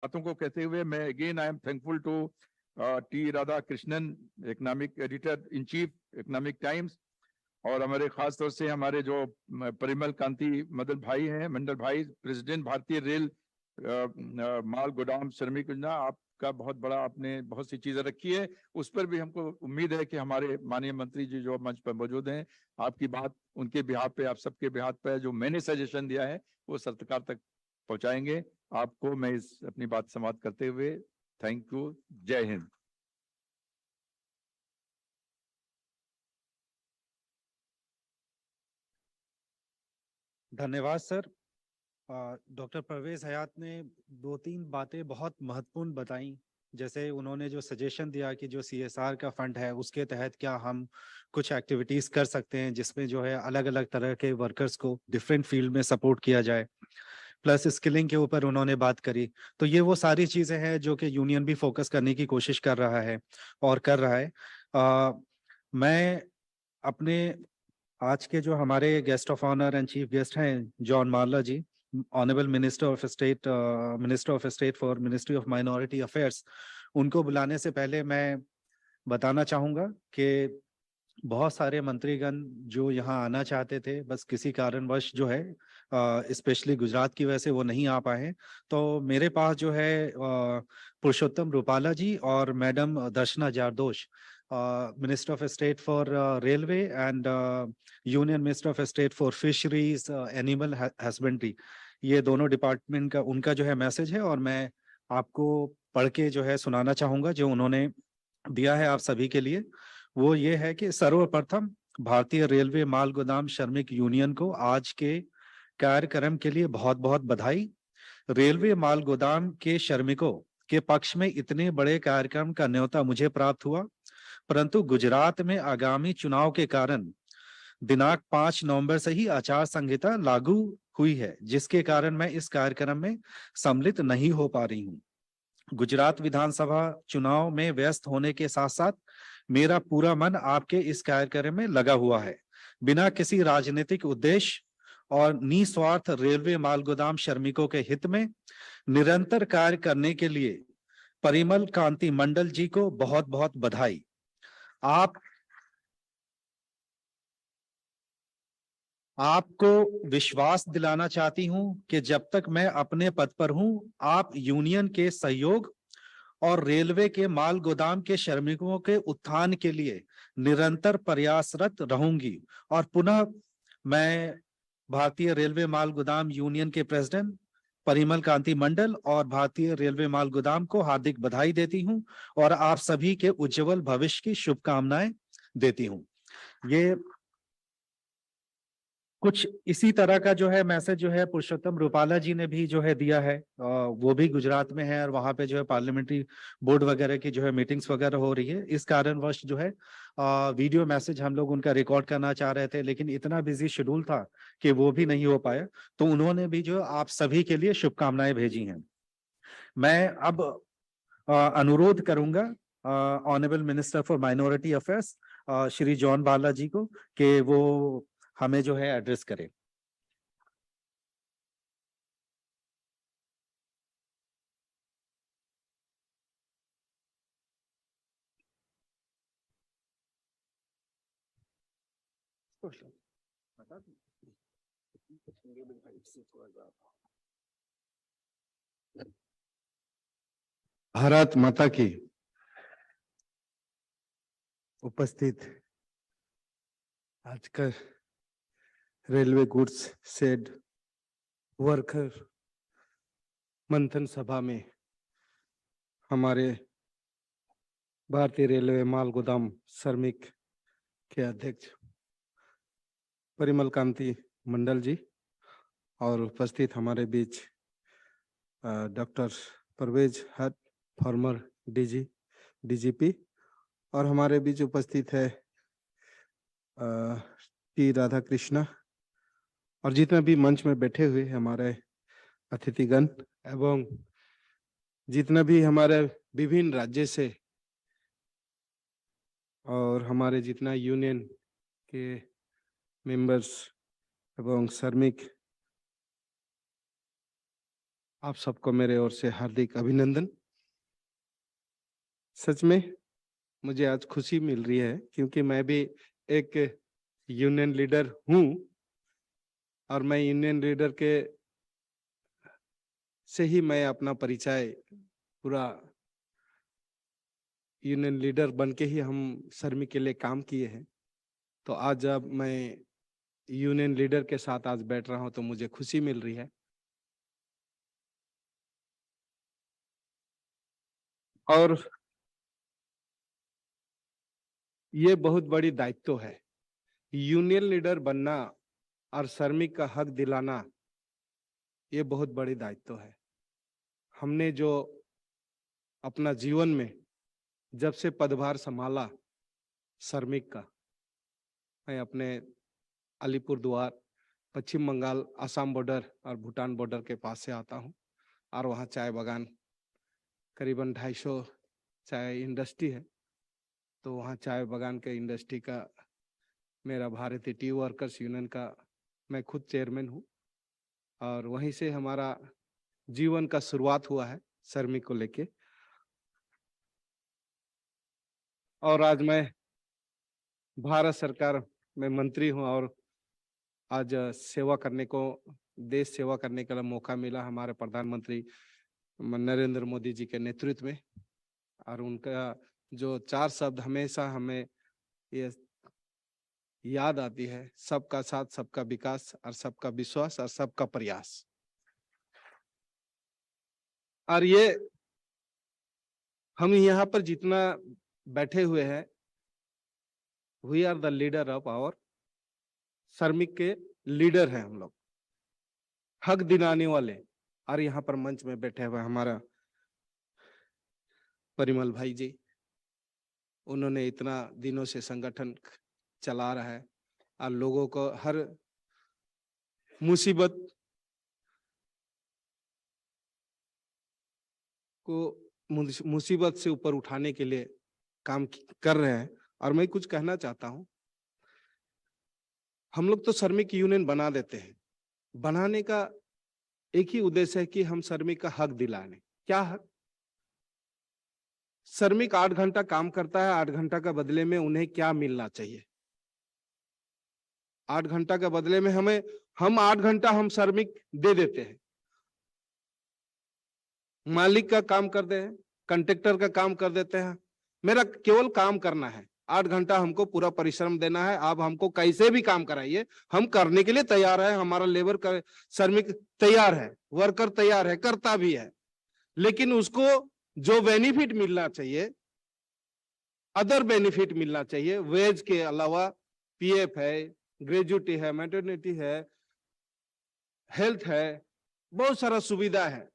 बातों को कहते हुए मैं again I am thankful to T Radha Krishnan, economic editor in chief Economic Times, और हमारे खास तौर से हमारे जो परिमल कांति मदन भाई हैं, मंडल भाई, प्रेसिडेंट भारतीय रेल माल गोदाम श्रमिक योजना। आपका बहुत बड़ा, आपने बहुत सी चीजें रखी है, उस पर भी हमको उम्मीद है कि हमारे माननीय मंत्री जी जो मंच पर मौजूद हैं, आपकी बात उनके बिहाफ पे, आप सबके बिहाफ पे जो मैंने सजेशन दिया है वो सरकार तक पहुंचाएंगे। आपको मैं इस अपनी बात समाप्त करते हुए थैंक यू, जय हिंद। धन्यवाद सर। डॉक्टर परवेज हयात ने दो तीन बातें बहुत महत्वपूर्ण बताई। जैसे उन्होंने जो सजेशन दिया कि जो CSR का फंड है उसके तहत क्या हम कुछ एक्टिविटीज कर सकते हैं जिसमें जो है अलग अलग तरह के वर्कर्स को डिफरेंट फील्ड में सपोर्ट किया जाए, प्लस स्किलिंग के ऊपर उन्होंने बात करी। तो ये वो सारी चीजें हैं जो कि यूनियन भी फोकस करने की कोशिश कर रहा है और कर रहा है। मैं अपने आज के जो हमारे guest of honour and chief guest हैं John Marla ji, honourable minister of state for ministry of minority affairs, उनको बुलाने से पहले मैं बताना चाहूंगा कि बहुत सारे मंत्रीगण जो यहाँ आना चाहते थे, बस किसी कारणवश जो है स्पेशली गुजरात की वजह से वो नहीं आ पाए हैं। तो मेरे पास जो है पुरुषोत्तम रूपाला जी और madam Darshana Jardosh, minister of state for railway and union minister of state for fisheries animal husbandry, ये दोनों डिपार्टमेंट का उनका जो है मैसेज है और मैं आपको पढ़ के जो है सुनाना चाहूंगा जो उन्होंने दिया है आप सभी के लिए। वो ये है कि सर्वप्रथम भारतीय रेलवे माल गोदाम श्रमिक यूनियन को आज के कार्यक्रम के लिए बहुत बहुत बधाई। रेलवे माल गोदाम के श्रमिकों के पक्ष में इतने बड़े कार्यक्रम का न्योता मुझे प्राप्त हुआ, परंतु गुजरात में आगामी चुनाव के कारण दिनांक 5 नवंबर से ही आचार संहिता लागू हुई है, जिसके कारण मैं इस कार्यक्रम में सम्मिलित नहीं हो पा रही हूँ। गुजरात विधानसभा चुनाव में व्यस्त होने के साथ साथ मेरा पूरा मन आपके इस कार्यक्रम में लगा हुआ है। बिना किसी राजनीतिक उद्देश्य और निस्वार्थ रेलवे माल गोदाम श्रमिकों के हित में निरंतर कार्य करने के लिए परिमल कांति मंडल जी को बहुत बहुत बधाई। आपको विश्वास दिलाना चाहती हूं कि जब तक मैं अपने पद पर हूं, आप यूनियन के सहयोग और रेलवे के माल गोदाम के श्रमिकों के उत्थान के लिए निरंतर प्रयासरत रहूंगी। और पुनः मैं भारतीय रेलवे माल गोदाम यूनियन के प्रेसिडेंट परिमल कांति मंडल और भारतीय रेलवे माल गोदाम को हार्दिक बधाई देती हूं और आप सभी के उज्जवल भविष्य की शुभकामनाएं देती हूं। ये कुछ इसी तरह का जो है मैसेज जो है पुरुषोत्तम रूपाला जी ने भी जो है दिया है। वो भी गुजरात में है और वहां पे जो है पार्लियामेंट्री बोर्ड वगैरह की जो है मीटिंग्स वगैरह हो रही है। इस कारणवश जो है वीडियो मैसेज हम लोग उनका रिकॉर्ड करना चाह रहे थे, लेकिन इतना बिजी शेड्यूल था कि वो भी नहीं हो पाया। तो उन्होंने भी जो आप सभी के लिए शुभकामनाएं भेजी हैं। मैं अब अनुरोध करूंगा honourable minister for minority affairs Shri John Bala ji को कि वो हमें जो है एड्रेस करें। भारत माता की। उपस्थित आज का रेलवे गुड्स शेड वर्कर मंथन सभा में हमारे भारतीय रेलवे माल गोदाम श्रमिक के अध्यक्ष परिमल कांति मंडल जी और उपस्थित हमारे बीच डॉक्टर परवेज हट, फॉर्मर डीजीपी, और हमारे बीच उपस्थित है टी राधा कृष्णा, और जितने भी मंच में बैठे हुए हमारे अतिथिगण एवं जितना भी हमारे विभिन्न राज्य से और हमारे जितना यूनियन के मेंबर्स एवं श्रमिक आप सबको मेरे ओर से हार्दिक अभिनंदन। सच में मुझे आज खुशी मिल रही है क्योंकि मैं भी एक यूनियन लीडर हूं और मैं यूनियन लीडर के से ही मैं अपना परिचय पूरा यूनियन लीडर बन के ही हम श्रमिक के लिए काम किए हैं। तो आज जब मैं यूनियन लीडर के साथ आज बैठ रहा हूं तो मुझे खुशी मिल रही है। और ये बहुत बड़ी दायित्व है, यूनियन लीडर बनना और श्रमिक का हक दिलाना, ये बहुत बड़ी दायित्व है। हमने जो अपना जीवन में जब से पदभार संभाला श्रमिक का, मैं अपने अलीपुरद्वार, पश्चिम बंगाल, असम बॉर्डर और भूटान बॉर्डर के पास से आता हूँ और वहाँ चाय बागान करीबन 250 चाय इंडस्ट्री है। तो वहाँ चाय बागान के इंडस्ट्री का मेरा भारतीय टी वर्कर्स यूनियन का मैं खुद चेयरमैन हूँ और वहीं से हमारा जीवन का शुरुआत हुआ है श्रमिक को लेके। और आज मैं भारत सरकार में मंत्री हूँ और आज सेवा करने को, देश सेवा करने का मौका मिला हमारे प्रधानमंत्री नरेंद्र मोदी जी के नेतृत्व में। और उनका जो 4 शब्द हमेशा हमें ये याद आती है, सबका साथ, सबका विकास और सबका विश्वास और सबका प्रयास। और ये हम यहाँ पर जितना बैठे हुए हैं, we are the leader of our, श्रमिक के लीडर हैं हम लोग, हक दिलाने वाले। और यहाँ पर मंच में बैठे हुए हमारा परिमल भाई जी, उन्होंने इतना दिनों से संगठन चला रहा है और लोगों को हर मुसीबत से ऊपर उठाने के लिए काम कर रहे हैं। और मैं कुछ कहना चाहता हूं, हम लोग तो श्रमिक यूनियन बना देते हैं, बनाने का एक ही उद्देश्य है कि हम श्रमिक का हक दिलाने। क्या हक? श्रमिक 8 घंटा काम करता है, 8 घंटा का बदले में उन्हें क्या मिलना चाहिए? 8 घंटा के बदले में हम 8 घंटा हम श्रमिक दे देते हैं। मालिक का काम कर दे, कंट्रैक्टर का काम कर देते हैं, मेरा केवल काम करना है, 8 घंटा हमको पूरा परिश्रम देना है, आप हमको कैसे भी काम कराइए, हम करने के लिए तैयार है, हमारा लेबर का श्रमिक तैयार है, वर्कर तैयार है, करता भी है। लेकिन उसको जो बेनिफिट मिलना चाहिए, अदर बेनिफिट मिलना चाहिए, वेज के अलावा पीएफ है, ग्रेजुएटी है, मैटरनिटी है, हेल्थ है, बहुत सारा सुविधा है।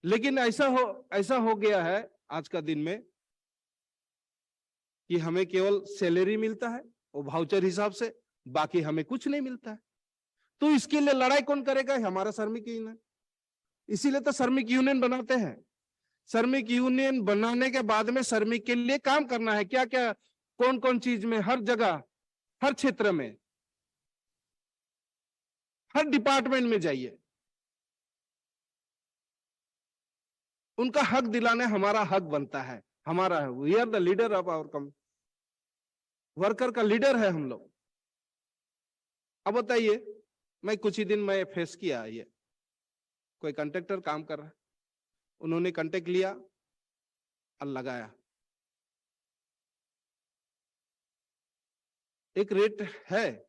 लेकिन ऐसा हो गया है आज का दिन में कि हमें केवल सैलरी मिलता है वो वाउचर हिसाब से, बाकी हमें कुछ नहीं मिलता है। तो इसके लिए लड़ाई कौन करेगा? हमारा श्रमिक यूनियन। इसीलिए तो श्रमिक यूनियन बनाते हैं। श्रमिक यूनियन बनाने के बाद में श्रमिक के लिए काम करना है, क्या क्या, कौन कौन चीज में, हर जगह, हर क्षेत्र में, हर डिपार्टमेंट में जाइए, उनका हक दिलाने हमारा हक बनता है, हमारा है। We are the leader of our come, worker का लीडर है हम लोग। अब बताइए, मैं कुछ ही दिन में फेस किया, ये कोई कॉन्ट्रैक्टर काम कर रहा है, उन्होंने कॉन्ट्रैक्ट लिया और लगाया, एक रेट है,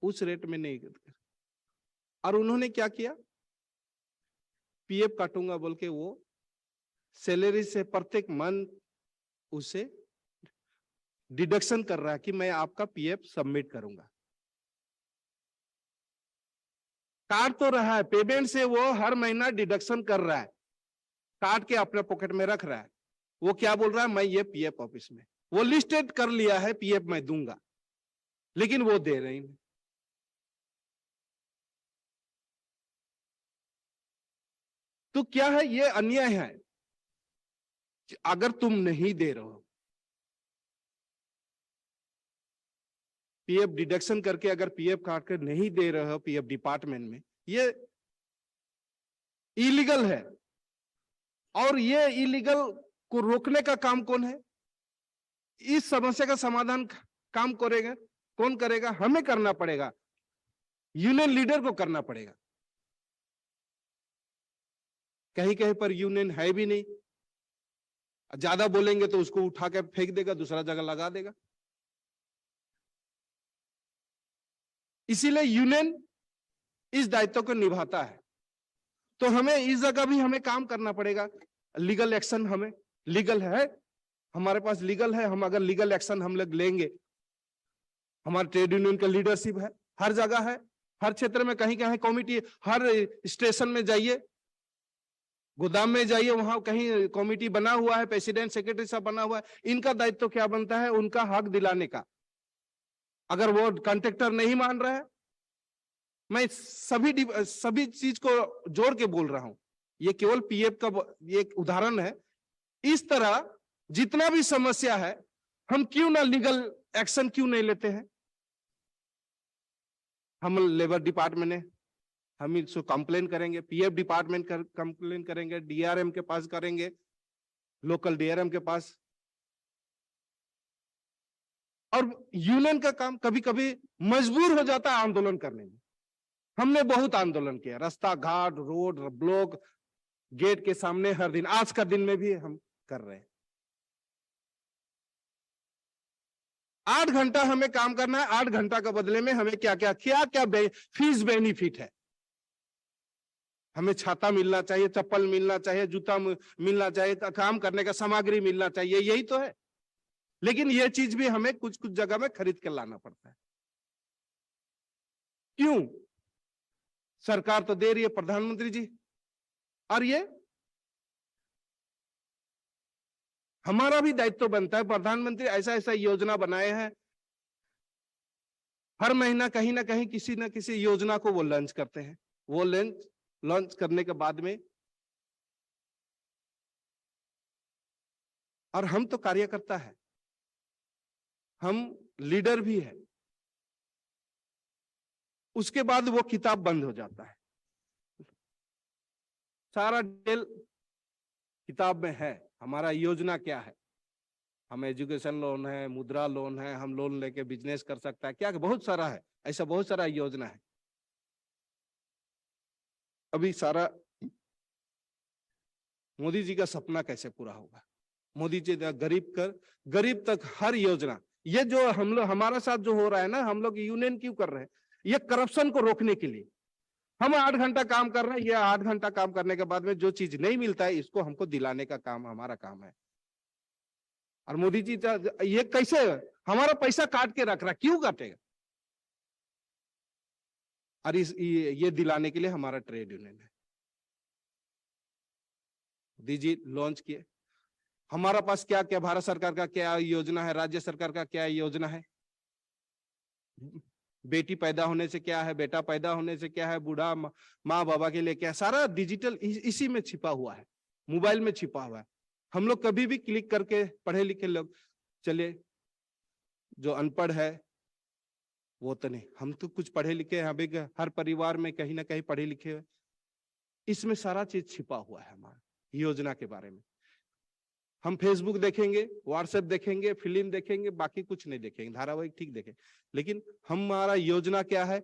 उस रेट में नहीं, और उन्होंने क्या किया, पीएफ काटूंगा बोल के वो सैलरी से प्रत्येक मंथ उसे डिडक्शन कर रहा है कि मैं आपका पीएफ सबमिट करूंगा। काट तो रहा है, पेमेंट से वो हर महीना डिडक्शन कर रहा है, काट के अपने पॉकेट में रख रहा है। वो क्या बोल रहा है, मैं ये पीएफ ऑफिस में, वो लिस्टेड कर लिया है, पीएफ मैं दूंगा, लेकिन वो दे रही नहीं। तो क्या है, ये अन्याय है। अगर तुम नहीं दे रहे हो, पीएफ डिडक्शन करके अगर पीएफ काट कर नहीं दे रहे हो पीएफ डिपार्टमेंट में, ये इलीगल है, और ये इलीगल को रोकने का काम कौन है? इस समस्या का समाधान काम करेगा कौन करेगा? हमें करना पड़ेगा, यूनियन लीडर को करना पड़ेगा। कहीं कहीं पर यूनियन है भी नहीं, ज्यादा बोलेंगे तो उसको उठा के फेंक देगा, दूसरा जगह लगा देगा। इसीलिए यूनियन इस दायित्व को निभाता है। तो हमें इस जगह भी हमें काम करना पड़ेगा। लीगल एक्शन, हमें लीगल है, हमारे पास लीगल है। हम अगर लीगल एक्शन हम लोग लेंगे, हमारे ट्रेड यूनियन का लीडरशिप है, हर जगह है, हर क्षेत्र में कहीं कहीं कमेटी, हर स्टेशन में जाइए, गोदाम में जाइए, वहां कहीं कमेटी बना हुआ है, प्रेसिडेंट सेक्रेटरी सब बना हुआ है। इनका दायित्व क्या बनता है? उनका हक दिलाने का। अगर वो कॉन्ट्रैक्टर नहीं मान रहा है, मैं सभी चीज को जोड़ के बोल रहा हूं, ये केवल पीएफ का एक उदाहरण है। इस तरह जितना भी समस्या है, हम क्यों ना लीगल एक्शन क्यों नहीं लेते हैं? हम लेबर डिपार्टमेंट है, हम इसको कंप्लेन करेंगे, पीएफ डिपार्टमेंट कंप्लेन करेंगे, डीआरएम के पास करेंगे, लोकल डीआरएम के पास। और यूनियन का काम कभी कभी मजबूर हो जाता है आंदोलन करने में। हमने बहुत आंदोलन किया, रास्ता घाट, रोड ब्लॉक, गेट के सामने हर दिन, आज का दिन में भी हम कर रहे हैं। 8 घंटा हमें काम करना है, 8 घंटा का बदले में हमें क्या क्या फीस बेनिफिट है। हमें छाता मिलना चाहिए, चप्पल मिलना चाहिए, जूता मिलना चाहिए, काम करने का सामग्री मिलना चाहिए, यही तो है। लेकिन यह चीज भी हमें कुछ कुछ जगह में खरीद कर लाना पड़ता है। क्यों? सरकार तो दे रही है, प्रधानमंत्री जी, और ये हमारा भी दायित्व बनता है। प्रधानमंत्री ऐसा ऐसा योजना बनाए हैं, हर महीना कहीं ना कहीं किसी ना किसी योजना को वो लॉन्च करते हैं। वो लॉन्च करने के बाद में, और हम तो कार्यकर्ता है, हम लीडर भी है, उसके बाद वो किताब बंद हो जाता है। सारा डिटेल किताब में है, हमारा योजना क्या है, हम एजुकेशन लोन है, मुद्रा लोन है, हम लोन लेके बिजनेस कर सकता है, क्या बहुत सारा है, ऐसा बहुत सारा योजना है। अभी सारा मोदी जी का सपना कैसे पूरा होगा? मोदी जी गरीब तक हर योजना, ये जो हम लोग हमारा साथ जो हो रहा है ना, हम लोग यूनियन क्यों कर रहे हैं? ये करप्शन को रोकने के लिए। हम 8 घंटा काम कर रहे हैं, ये 8 घंटा काम करने के बाद में जो चीज नहीं मिलता है, इसको हमको दिलाने का काम हमारा काम है। और मोदी जी ये कैसे हमारा पैसा काट के रख रहा है, क्यों काटेगा? और ये दिलाने के लिए हमारा ट्रेड यूनियन है। मोदी जी लॉन्च किए, हमारा पास क्या क्या, भारत सरकार का क्या योजना है, राज्य सरकार का क्या योजना है, बेटी पैदा होने से क्या है, बेटा पैदा होने से क्या है, बूढ़ा माँ बाबा के लिए क्या है, सारा डिजिटल इसी में छिपा हुआ है, मोबाइल में छिपा हुआ है। हम लोग कभी भी क्लिक करके, पढ़े लिखे लोग, चले जो अनपढ़ है वो तो नहीं, हम तो कुछ पढ़े लिखे हैं, अभी हर परिवार में कहीं ना कहीं पढ़े लिखे हैं, इसमें सारा चीज छिपा हुआ है हमारा योजना के बारे में। हम फेसबुक देखेंगे, व्हाट्सएप देखेंगे, फिल्म देखेंगे, बाकी कुछ नहीं देखेंगे, धारावाहिक ठीक देखेंगे, लेकिन हमारा योजना क्या है?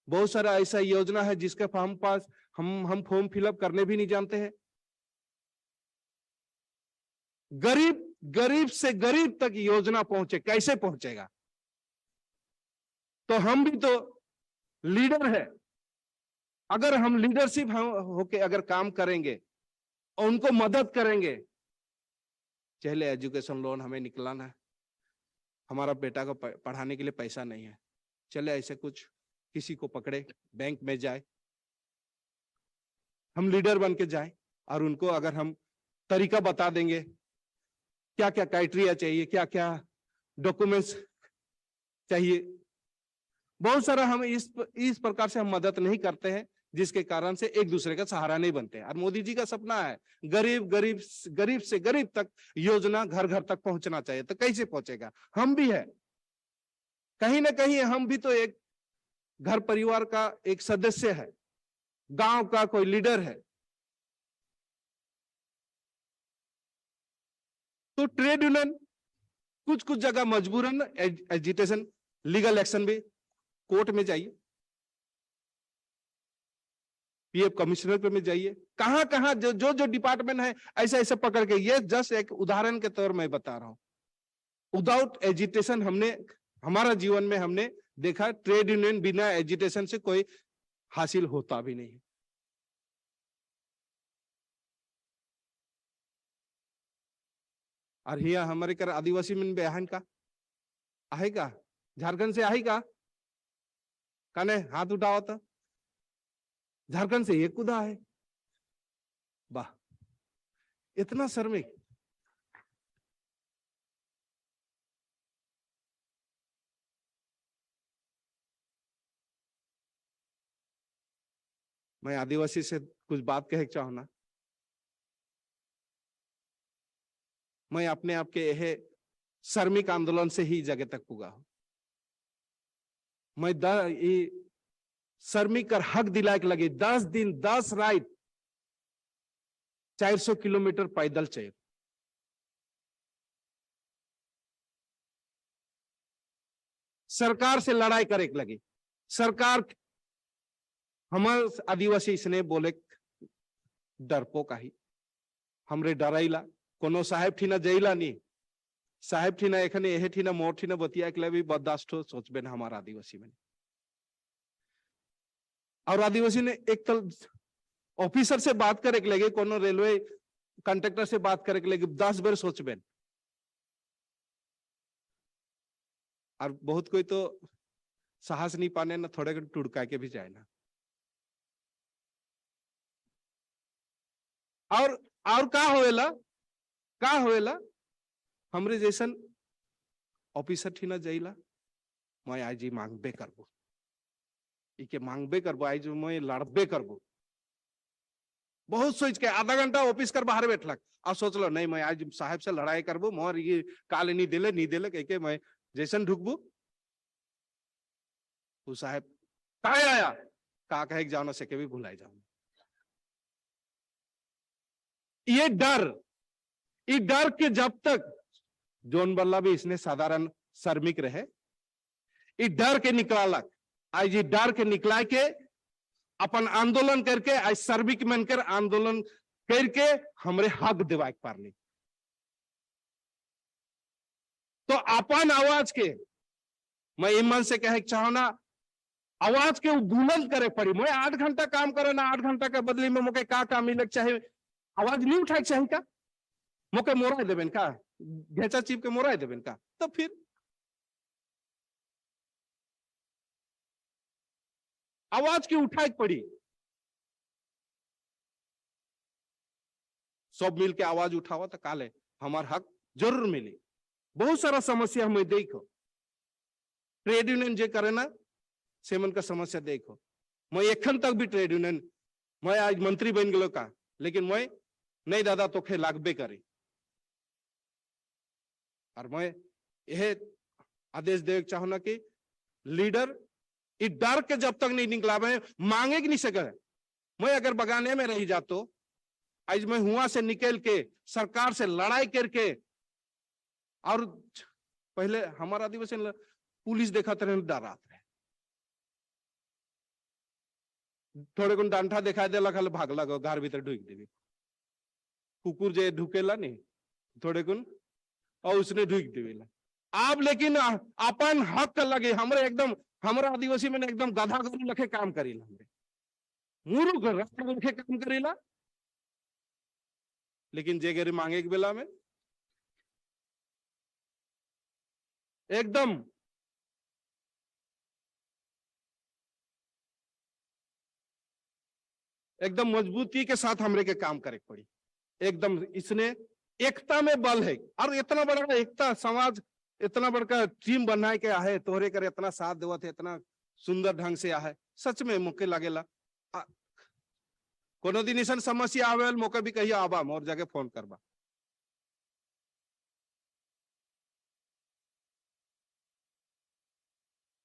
बहुत सारा ऐसा योजना है जिसके हम पास हम फॉर्म फिलअप करने भी नहीं जानते हैं। गरीब से गरीब तक योजना पहुंचे, कैसे पहुंचेगा? तो हम भी तो लीडर है। अगर हम लीडरशिप होके अगर काम करेंगे और उनको मदद करेंगे, चले एजुकेशन लोन हमें निकलाना है, हमारा बेटा को पढ़ाने के लिए पैसा नहीं है, चले ऐसे कुछ किसी को पकड़े, बैंक में जाए, हम लीडर बन के जाए और उनको अगर हम तरीका बता देंगे, क्या क्या क्राइटेरिया चाहिए, क्या क्या डॉक्यूमेंट्स चाहिए, बहुत सारा हम इस प्रकार से हम मदद नहीं करते हैं, जिसके कारण से एक दूसरे का सहारा नहीं बनते हैं। और मोदी जी का सपना है गरीब से गरीब तक योजना घर घर तक पहुंचना चाहिए, तो कैसे पहुंचेगा? हम भी है, कहीं ना कहीं हम भी तो एक घर परिवार का एक सदस्य है, गांव का कोई लीडर है, तो ट्रेड यूनियन कुछ कुछ जगह मजबूरन एजिटेशन, लीगल एक्शन भी, कोर्ट में जाइए, पीएफ कमिश्नर में जाइए, कहां कहां जो जो जो डिपार्टमेंट है ऐसे ऐसे पकड़ के, ये जस्ट एक उदाहरण के तौर में बता रहा हूं। विदाउट एजिटेशन हमने हमारा जीवन में हमने देखा ट्रेड यूनियन बिना एजिटेशन से कोई हासिल होता भी नहीं। और हिया हमारे कर आदिवासी में बहन का आहे का, झारखंड से आहे का, कने हाथ उठाओ तो, झारखंड से एक खुदा है, वाह इतना श्रमिक। मैं आदिवासी से कुछ बात कहे चाहूँ ना, मैं अपने आप के यह श्रमिक आंदोलन से ही जगह तक पुगा हूं। मैं श्रमिक कर हक दिलाए के लगे 10 दिन 10 रात 400 किलोमीटर पैदल चल, सरकार से लड़ाई करे के लगे। सरकार हमारे आदिवासी इसने बोले डरपो का ही हमरे डराइला, कोनो साहेब ठीना जइला नहीं, साहेब ठीना एखने एहे ठीना मोर ठीना बतिया के लिए भी बर्दाश्त हो सोचबे ना हमारा आदिवासी में। और आदिवासी ने एक तल ऑफिसर से बात करे के लगे, कोनो रेलवे कंडक्टर से बात करे के लगे 10 बार सोचबे। और बहुत कोई तो साहस नहीं पाने ना, थोड़े टुड़का के भी जाए ना। और का होएला हमरे जैसन ऑफिसर ठीना जाइला, मैं आज ही मांगबे करबो, इके मांगबे करबो, आज मैं लड़बे करबो। बहुत सोच के आधा घंटा ऑफिस कर बाहर बैठलक और सोचलो नहीं मैं आज साहब से लड़ाई करबो, मोर ये काल नहीं दिले कह के मैं जैसन ढुकबो। वो साहब काहे आया का कहे जानो से के भी भुलाए जाऊं। ये डर के जब तक जोन बल्ला भी इसने साधारण श्रमिक रहे, ये डर के निकलालक, आज ये डर के निकला के अपन आंदोलन करके आज श्रमिक मनकर आंदोलन करके हमरे हक दिवाक पारली। तो अपन आवाज के मैं ईमान से कहे चाहूँ ना, आवाज के बुलंद करे पड़ी। मैं 8 घंटा काम करे ना, 8 घंटा के बदले में मुके का काम मिले, चाहे आवाज नहीं उठाए चाहे का, मुके मोराए देवेन का, घेचा चिप के मोराए देवेन का, तो फिर आवाज की उठाए पड़ी। सब मिल के आवाज उठावा तो काले हमार हक जरूर मिली। बहुत सारा समस्या हमें देखो, ट्रेड यूनियन जे करे ना सेमन का समस्या देखो। मैं एखन तक भी ट्रेड यूनियन, मैं आज मंत्री बन गलो का, लेकिन मैं नहीं दादा तो खे लागबे करे। और मैं यह आदेश दे चाहूँ ना कि लीडर इस डर के जब तक नहीं निकला मांगे कि नहीं सके। मैं अगर बगाने में रही जातो, आज मैं हुआ से निकल के सरकार से लड़ाई करके, और पहले हमारा आदिवासी पुलिस देखा रहे डरात रहे, थोड़े को डांठा दिखाई देला खाली भाग लगो घर भीतर ढुक देवी, कुकुर जे ढुकेला नहीं थोड़े कुन और उसने ढुक देवेला। आप लेकिन अपन हक लगे हमरे एकदम, हमारा आदिवासी में एकदम गधा गरू लखे काम करेला, हमरे मुरु लखे काम करेला, लेकिन जे गरी मांगे के बेला में एकदम मजबूती के साथ हमरे के काम करे पड़ी। एकदम इसने एकता में बल है, और इतना बड़ा एकता समाज, इतना बड़ा टीम बनाए के आहे, तोहरे कर इतना साथ देवत है, इतना सुंदर ढंग से आहे, सच में मुके लागेला। कोनो दिन ऐसा समस्या आवे मौके भी कहिए आबा मोर जगह फोन करबा।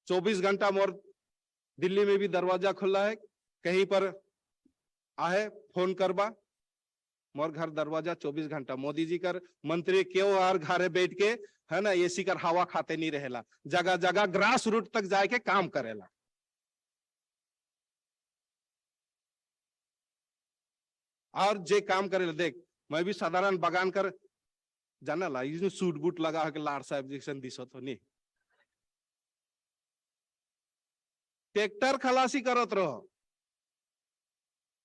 चौबीस घंटा मोर दिल्ली में भी दरवाजा खुला है, कहीं पर आहे फोन करबा, मोर घर दरवाजा 24 घंटा। मोदी जी कर मंत्री क्यों और घरे बैठ के है ना एसी कर हवा खाते नहीं रहेला, जगह जगह ग्रास रूट तक जाके काम करेला। और जे काम करेला देख, मैं भी साधारण बगान कर जाना ला, इसमें सूट बूट लगा के लाड़ साहब जैसन दिसत हो नहीं। ट्रैक्टर खलासी करत रहो,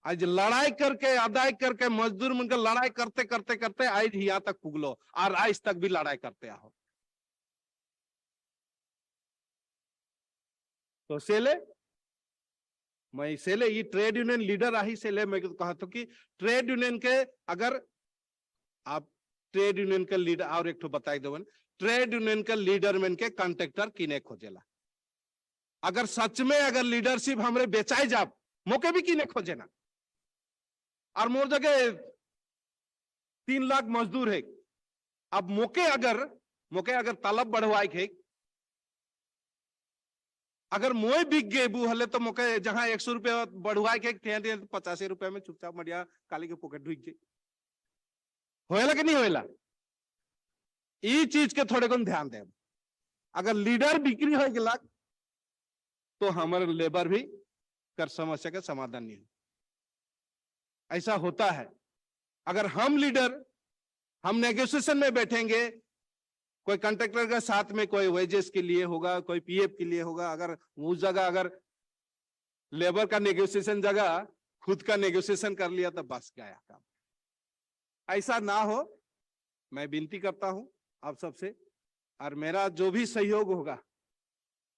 आज लड़ाई करके अदाई करके मजदूर मिलकर लड़ाई करते करते करते आज यहाँ तक पुगलो, और आज तक भी लड़ाई करते आओ। तो सेले मैं सेले ये ट्रेड यूनियन लीडर आही सेले मैं कहा तो कि ट्रेड यूनियन के अगर आप ट्रेड यूनियन के लीडर और एक तो बताई दो, ट्रेड यूनियन के लीडर में के कॉन्ट्रैक्टर किने खोजेला। अगर सच में अगर लीडरशिप हमरे बेचाई जाब मौके भी किने खोजे ना। और मोर जगह 3 लाख मजदूर है, अब मौके अगर तलब बढ़वाए के अगर मोए बिक गए बू हले तो मौके जहां 100 रुपया बढ़वाए के 85 रुपया में चुपचाप मरिया काली के पॉकेट ढुक जाए। होएला कि नहीं होएला? ये चीज के थोड़े को ध्यान दे। अगर लीडर बिक्री हो गया तो हमारे लेबर भी कर समस्या का समाधान नहीं हो। ऐसा होता है। अगर हम लीडर हम नेगोशिएशन में बैठेंगे, कोई कॉन्ट्रैक्टर के साथ में कोई वेजेस के लिए होगा, कोई पीएफ के लिए होगा, अगर उस जगह अगर लेबर का नेगोशिएशन जगह खुद का नेगोशिएशन कर लिया तो बस गया काम। ऐसा ना हो, मैं विनती करता हूं आप सबसे, और मेरा जो भी सहयोग होगा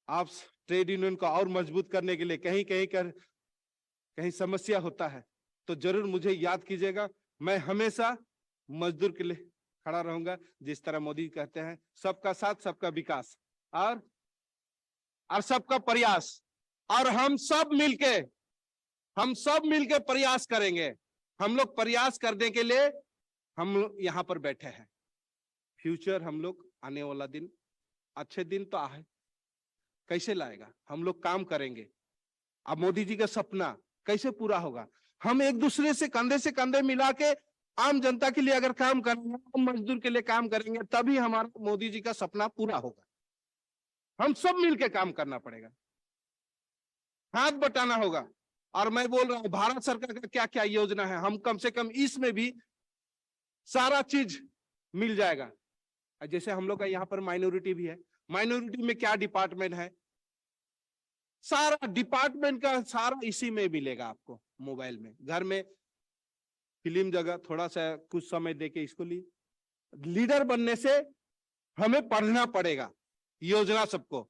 आप ट्रेड यूनियन को और मजबूत करने के लिए कहीं समस्या होता है तो जरूर मुझे याद कीजिएगा। मैं हमेशा मजदूर के लिए खड़ा रहूंगा। जिस तरह मोदी कहते हैं सबका साथ सबका विकास और सबका प्रयास, और हम सब मिलके प्रयास करेंगे। हम लोग प्रयास करने के लिए हम यहाँ पर बैठे हैं। फ्यूचर हम लोग आने वाला दिन अच्छे दिन तो आए, कैसे लाएगा? हम लोग काम करेंगे। अब मोदी जी का सपना कैसे पूरा होगा? हम एक दूसरे से कंधे मिला के आम जनता के लिए अगर काम करेंगे, मजदूर के लिए काम करेंगे, तभी हमारा मोदी जी का सपना पूरा होगा। हम सब मिलके काम करना पड़ेगा, हाथ बटाना होगा। और मैं बोल रहा हूं भारत सरकार का क्या क्या योजना है, हम कम से कम इसमें भी सारा चीज मिल जाएगा। जैसे हम लोग का यहाँ पर माइनॉरिटी भी है, माइनॉरिटी में क्या डिपार्टमेंट है, सारा डिपार्टमेंट का सारा इसी में मिलेगा आपको। मोबाइल में, घर में फिल्म जगह थोड़ा सा कुछ समय देके इसको लीडर बनने से हमें पढ़ना पड़ेगा योजना सबको।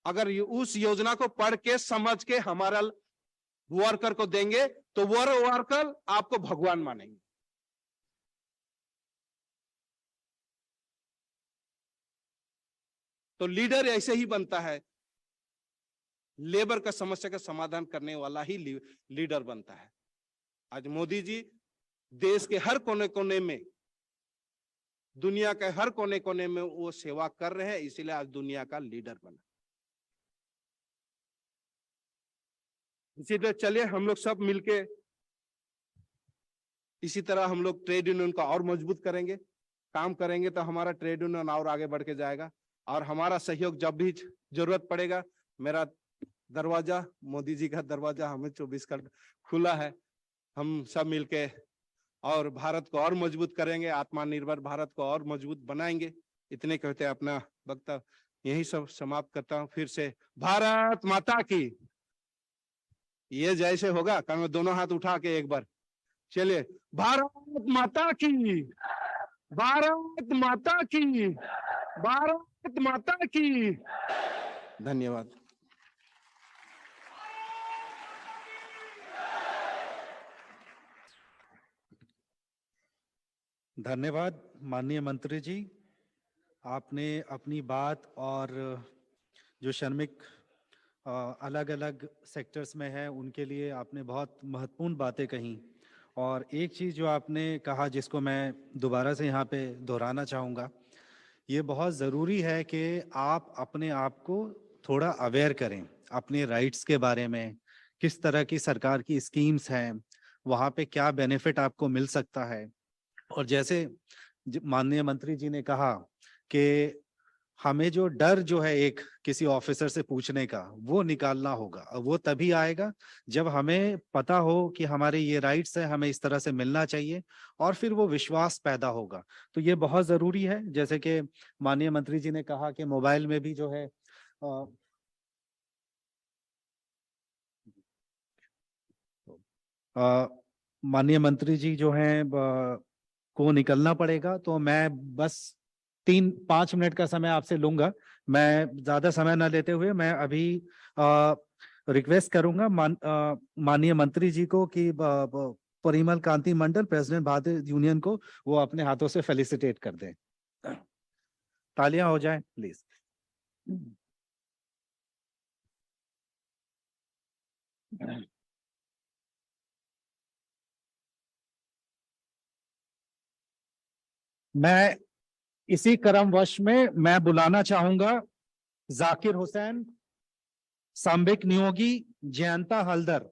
अगर उस योजना को पढ़ के समझ के हमारा वर्कर को देंगे तो वो वर्कर आपको भगवान मानेंगे। तो लीडर ऐसे ही बनता है, लेबर का समस्या का समाधान करने वाला ही लीडर बनता है। आज मोदी जी देश के हर कोने कोने में, दुनिया के हर कोने कोने में वो सेवा कर रहे हैं, इसीलिए आज दुनिया का लीडर बना। इसीलिए चलिए हम लोग सब मिलके इसी तरह हम लोग ट्रेड यूनियन को और मजबूत करेंगे, काम करेंगे तो हमारा ट्रेड यूनियन और आगे बढ़ के जाएगा। और हमारा सहयोग जब भी जरूरत पड़ेगा, मेरा दरवाजा, मोदी जी का दरवाजा हमें 24 घंटे खुला है। हम सब मिलके और भारत को और मजबूत करेंगे, आत्मनिर्भर भारत को और मजबूत बनाएंगे। इतने कहते हैं अपना वक्तव्य यही सब समाप्त करता हूं। फिर से भारत माता की। ये जैसे होगा कल दोनों हाथ उठा के एक बार चलिए, भारत माता की, भारत माता की, भारत माता की। धन्यवाद। धन्यवाद माननीय मंत्री जी, आपने अपनी बात और जो श्रमिक अलग अलग सेक्टर्स में है उनके लिए आपने बहुत महत्वपूर्ण बातें कही। और एक चीज़ जो आपने कहा जिसको मैं दोबारा से यहाँ पे दोहराना चाहूँगा, ये बहुत ज़रूरी है कि आप अपने आप को थोड़ा अवेयर करें अपने राइट्स के बारे में, किस तरह की सरकार की स्कीम्स हैं वहां पे क्या बेनिफिट आपको मिल सकता है। और जैसे माननीय मंत्री जी ने कहा कि हमें जो डर जो है एक किसी ऑफिसर से पूछने का वो निकालना होगा, और वो तभी आएगा जब हमें पता हो कि हमारे ये राइट्स है, हमें इस तरह से मिलना चाहिए, और फिर वो विश्वास पैदा होगा। तो ये बहुत जरूरी है। जैसे कि माननीय मंत्री जी ने कहा कि मोबाइल में भी जो है माननीय मंत्री जी जो हैं को निकलना पड़ेगा, तो मैं बस 3-5 मिनट का समय आपसे लूंगा। मैं ज्यादा समय न लेते हुए मैं अभी रिक्वेस्ट करूंगा माननीय मंत्री जी को कि परिमल कांति मंडल, प्रेसिडेंट भारतीय यूनियन को, वो अपने हाथों से फेलिसिटेट कर दें। तालियां हो जाएं प्लीज। मैं इसी क्रमवश में मैं बुलाना चाहूंगा जाकिर हुसैन, सांबिक नियोगी, जयंता हल्दर।